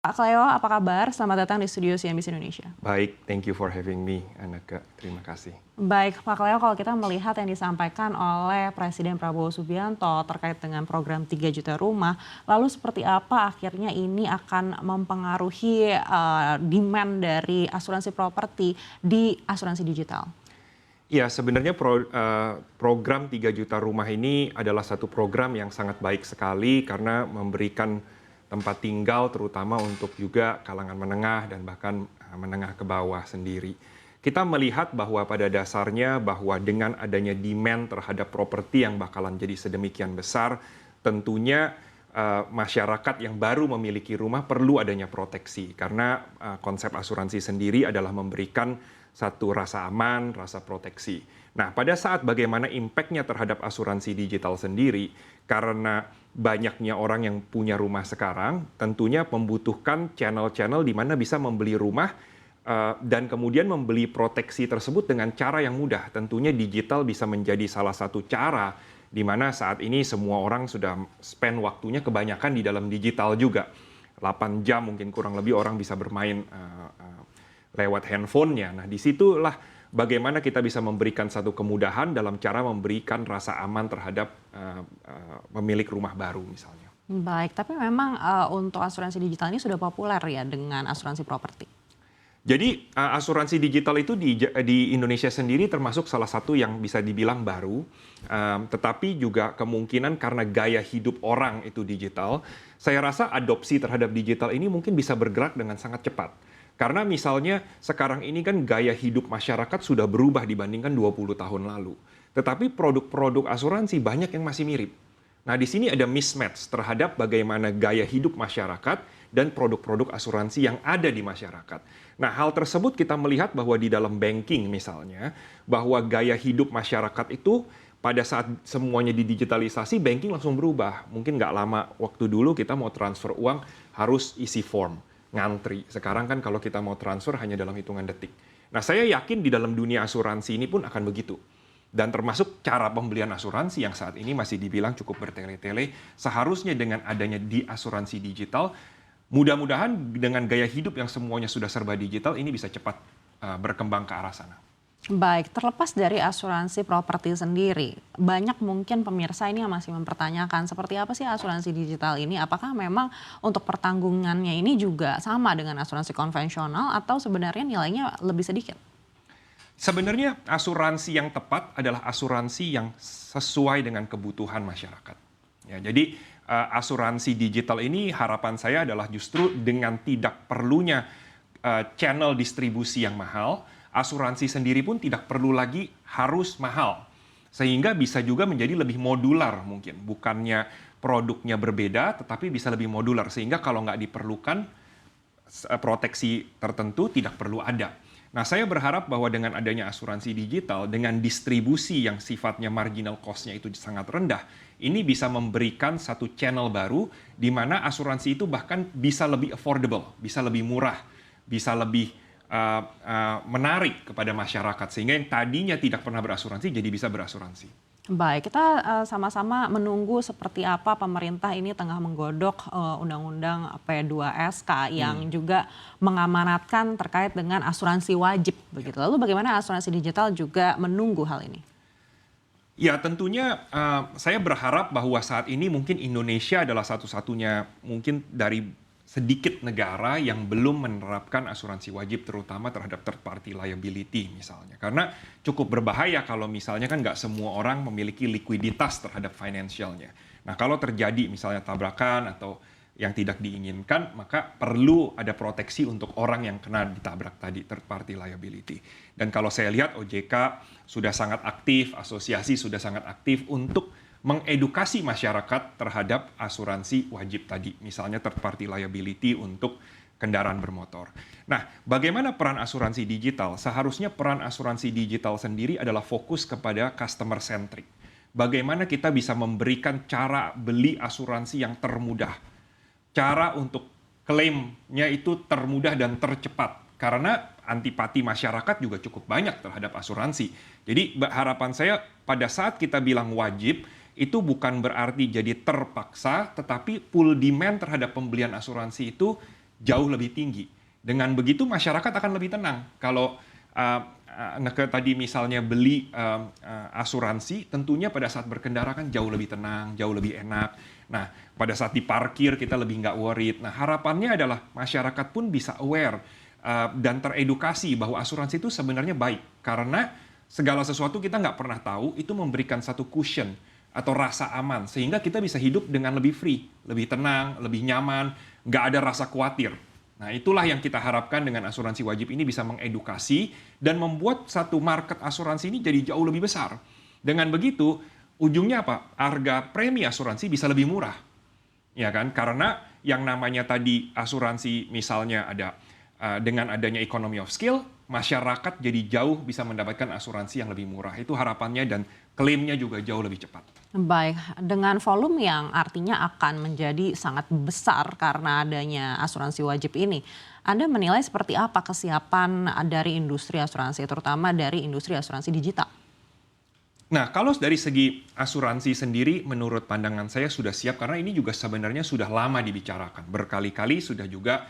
Pak Cleo, apa kabar? Selamat datang di studio CNBC Indonesia. Baik, thank you for having me, Anaka. Terima kasih. Baik, Pak Cleo, kalau kita melihat yang disampaikan oleh Presiden Prabowo Subianto terkait dengan program 3 juta rumah, lalu seperti apa akhirnya ini akan mempengaruhi demand dari asuransi properti di asuransi digital? Ya, sebenarnya program 3 juta rumah ini adalah satu program yang sangat baik sekali karena memberikan tempat tinggal terutama untuk juga kalangan menengah dan bahkan menengah ke bawah sendiri. Kita melihat bahwa pada dasarnya bahwa dengan adanya demand terhadap properti yang bakalan jadi sedemikian besar, tentunya masyarakat yang baru memiliki rumah perlu adanya proteksi karena konsep asuransi sendiri adalah memberikan satu rasa aman, rasa proteksi. Nah, pada saat bagaimana impact-nya terhadap asuransi digital sendiri, karena banyaknya orang yang punya rumah sekarang, tentunya membutuhkan channel-channel di mana bisa membeli rumah dan kemudian membeli proteksi tersebut dengan cara yang mudah. Tentunya digital bisa menjadi salah satu cara di mana saat ini semua orang sudah spend waktunya kebanyakan di dalam digital juga. 8 jam mungkin kurang lebih orang bisa bermain lewat handphonenya. Nah, disitulah bagaimana kita bisa memberikan satu kemudahan dalam cara memberikan rasa aman terhadap pemilik rumah baru misalnya. Baik, tapi memang untuk asuransi digital ini sudah populer ya dengan asuransi properti. Jadi asuransi digital itu di Indonesia sendiri termasuk salah satu yang bisa dibilang baru, tetapi juga kemungkinan karena gaya hidup orang itu digital, saya rasa adopsi terhadap digital ini mungkin bisa bergerak dengan sangat cepat. Karena misalnya sekarang ini kan gaya hidup masyarakat sudah berubah dibandingkan 20 tahun lalu. Tetapi produk-produk asuransi banyak yang masih mirip. Nah, di sini ada mismatch terhadap bagaimana gaya hidup masyarakat dan produk-produk asuransi yang ada di masyarakat. Nah, hal tersebut kita melihat bahwa di dalam banking misalnya, bahwa gaya hidup masyarakat itu pada saat semuanya didigitalisasi, banking langsung berubah. Mungkin nggak lama waktu dulu kita mau transfer uang harus isi form, ngantri. Sekarang kan kalau kita mau transfer hanya dalam hitungan detik. Nah, saya yakin di dalam dunia asuransi ini pun akan begitu. Dan termasuk cara pembelian asuransi yang saat ini masih dibilang cukup bertele-tele, seharusnya dengan adanya di asuransi digital, mudah-mudahan dengan gaya hidup yang semuanya sudah serba digital, ini bisa cepat berkembang ke arah sana. Baik, terlepas dari asuransi properti sendiri, banyak mungkin pemirsa ini yang masih mempertanyakan seperti apa sih asuransi digital ini? Apakah memang untuk pertanggungannya ini juga sama dengan asuransi konvensional atau sebenarnya nilainya lebih sedikit? Sebenarnya asuransi yang tepat adalah asuransi yang sesuai dengan kebutuhan masyarakat. Ya, jadi asuransi digital ini harapan saya adalah justru dengan tidak perlunya channel distribusi yang mahal, asuransi sendiri pun tidak perlu lagi harus mahal. Sehingga bisa juga menjadi lebih modular mungkin. Bukannya produknya berbeda, tetapi bisa lebih modular. Sehingga kalau nggak diperlukan proteksi tertentu tidak perlu ada. Nah, saya berharap bahwa dengan adanya asuransi digital, dengan distribusi yang sifatnya marginal cost-nya itu sangat rendah, ini bisa memberikan satu channel baru di mana asuransi itu bahkan bisa lebih affordable, bisa lebih murah, bisa lebih menarik kepada masyarakat. Sehingga yang tadinya tidak pernah berasuransi, jadi bisa berasuransi. Baik, kita sama-sama menunggu seperti apa pemerintah ini tengah menggodok undang-undang P2SK yang juga mengamanatkan terkait dengan asuransi wajib begitu. Lalu bagaimana asuransi digital juga menunggu hal ini? Ya, tentunya saya berharap bahwa saat ini mungkin Indonesia adalah satu-satunya mungkin dari sedikit negara yang belum menerapkan asuransi wajib terutama terhadap third party liability misalnya. Karena cukup berbahaya kalau misalnya kan nggak semua orang memiliki likuiditas terhadap financialnya. Nah, kalau terjadi misalnya tabrakan atau yang tidak diinginkan, maka perlu ada proteksi untuk orang yang kena ditabrak tadi, third party liability. Dan kalau saya lihat OJK sudah sangat aktif, asosiasi sudah sangat aktif untuk mengedukasi masyarakat terhadap asuransi wajib tadi, misalnya third party liability untuk kendaraan bermotor. Nah, bagaimana peran asuransi digital? Seharusnya peran asuransi digital sendiri adalah fokus kepada customer centric. Bagaimana kita bisa memberikan cara beli asuransi yang termudah. Cara untuk klaimnya itu termudah dan tercepat. Karena antipati masyarakat juga cukup banyak terhadap asuransi. Jadi harapan saya pada saat kita bilang wajib, itu bukan berarti jadi terpaksa, tetapi pool demand terhadap pembelian asuransi itu jauh lebih tinggi. Dengan begitu masyarakat akan lebih tenang. Kalau tadi misalnya beli asuransi, tentunya pada saat berkendara kan jauh lebih tenang, jauh lebih enak. Nah, pada saat diparkir kita lebih nggak worried. Nah, harapannya adalah masyarakat pun bisa aware dan teredukasi bahwa asuransi itu sebenarnya baik. Karena segala sesuatu kita nggak pernah tahu, itu memberikan satu cushion atau rasa aman. Sehingga kita bisa hidup dengan lebih free, lebih tenang, lebih nyaman, nggak ada rasa khawatir. Nah, itulah yang kita harapkan dengan asuransi wajib ini bisa mengedukasi dan membuat satu market asuransi ini jadi jauh lebih besar. Dengan begitu, ujungnya apa? Harga premi asuransi bisa lebih murah. Ya kan? Karena yang namanya tadi asuransi misalnya ada dengan adanya economy of scale, masyarakat jadi jauh bisa mendapatkan asuransi yang lebih murah. Itu harapannya dan klaimnya juga jauh lebih cepat. Baik, dengan volume yang artinya akan menjadi sangat besar karena adanya asuransi wajib ini, Anda menilai seperti apa kesiapan dari industri asuransi, terutama dari industri asuransi digital? Nah, kalau dari segi asuransi sendiri, menurut pandangan saya sudah siap karena ini juga sebenarnya sudah lama dibicarakan. Berkali-kali sudah juga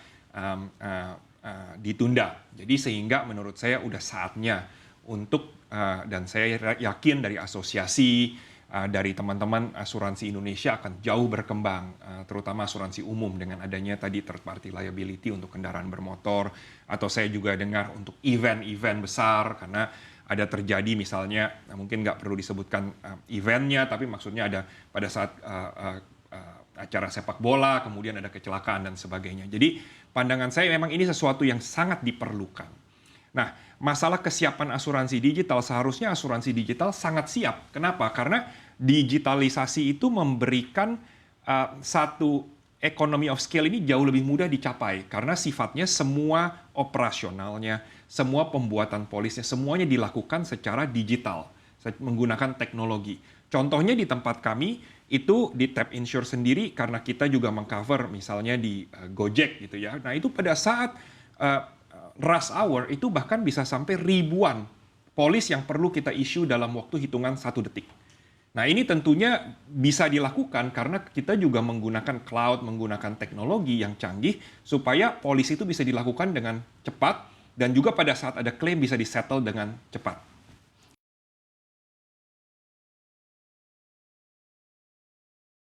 ditunda. Jadi sehingga menurut saya udah saatnya untuk, dan saya yakin dari asosiasi, dari teman-teman asuransi Indonesia akan jauh berkembang, terutama asuransi umum dengan adanya tadi third party liability untuk kendaraan bermotor, atau saya juga dengar untuk event-event besar karena ada terjadi misalnya, mungkin nggak perlu disebutkan eventnya, tapi maksudnya ada pada saat acara sepak bola, kemudian ada kecelakaan dan sebagainya. Jadi pandangan saya memang ini sesuatu yang sangat diperlukan. Nah, masalah kesiapan asuransi digital, seharusnya asuransi digital sangat siap. Kenapa? Karena digitalisasi itu memberikan satu economy of scale ini jauh lebih mudah dicapai. Karena sifatnya semua operasionalnya, semua pembuatan polisnya, semuanya dilakukan secara digital, menggunakan teknologi. Contohnya di tempat kami, itu di Tap Insure sendiri, karena kita juga mengcover misalnya di Gojek gitu ya. Nah itu pada saat rush hour itu bahkan bisa sampai ribuan polis yang perlu kita issue dalam waktu hitungan 1 detik. Nah ini tentunya bisa dilakukan karena kita juga menggunakan cloud, menggunakan teknologi yang canggih supaya polis itu bisa dilakukan dengan cepat dan juga pada saat ada klaim bisa disettle dengan cepat.